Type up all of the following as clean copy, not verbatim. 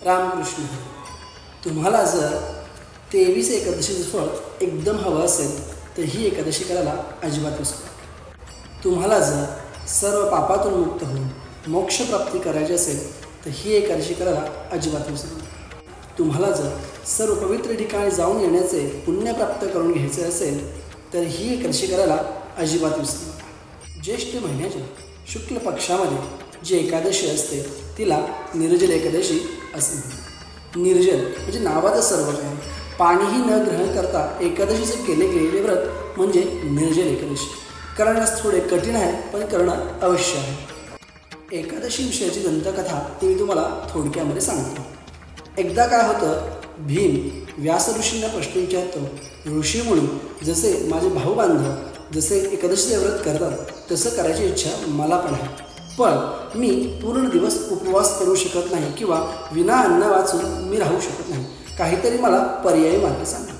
रामकृष्ण हरी. तुम्हाला जर 23 एकादशीचं फळ एकदम हवं असेल तर ही एकादशी करायला अजिबात विसरू नका. तुम्हाला जर सर्व पापातून मुक्त होऊन मोक्षप्राप्ती करायची असेल तर ही एकादशी करायला अजिबात विसरू नका. तुम्हाला जर सर्व पवित्र ठिकाणी जाऊन येण्याचे पुण्य प्राप्त करून घ्यायचे असेल तर ही एकादशी करायला अजिबात विसरू नका. ज्येष्ठ महिन्याच्या शुक्ल पक्षामध्ये जी एकादशी असते तिला निर्जल एकादशी असे म्हणतात. निर्जल म्हणजे नावाचं सर्व काही, पाणीही न ग्रहण करता एकादशीचे केले गेलेले व्रत म्हणजे निर्जल एकादशी. करण्यास थोडे कठीण आहे पण करणं अवश्य आहे. एकादशी विषयाची दंतकथा ती मी तुम्हाला थोडक्यामध्ये सांगतो. एकदा काय होतं, भीम व्यास ऋषींना प्रश्न विचारतो, ऋषीमुनी जसे माझे भाऊ बांधव जसे एकादशीचे व्रत करतात तसं करायची इच्छा मला पण आहे, पण मी पूर्ण दिवस उपवास करू शकत नाही किंवा विना अन्न वाचून मी राहू शकत नाही. काहीतरी मला पर्यायी मार्ग सांगा.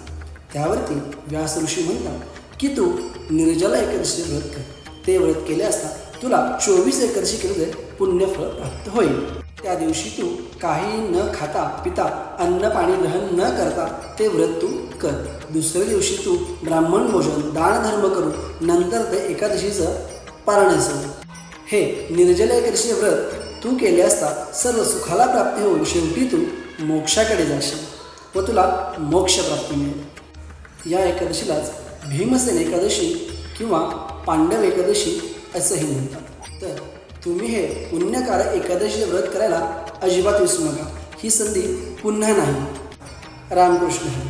त्यावरती व्यास ऋषी म्हणतात की तू निर्जला एकादशीचे व्रत कर. ते व्रत केले असता तुला 24 एकादशी केलेले पुण्यफळ प्राप्त होईल. त्या दिवशी तू काही न खाता पिता अन्न पाणी ग्रहण न करता ते व्रत तू कर. दुसऱ्या दिवशी तू ब्राह्मण भोजन दानधर्म करून नंतर ते एकादशीचं पारणायचं. हे निर्जल एकादशी व्रत तू केले असता सर्व सुखाला प्राप्ती होऊन शेवटी तू मोक्षाकडे जाशील व तुला मोक्षप्राप्ती मिळेल. या एकादशीलाच भीमसेन एकादशी किंवा पांडव एकादशी असंही म्हणतात. तर तुम्ही हे पुण्यकारक एकादशीचे व्रत करायला अजिबात विसरू नका. ही संधी पुन्हा नाही. रामकृष्ण हरी.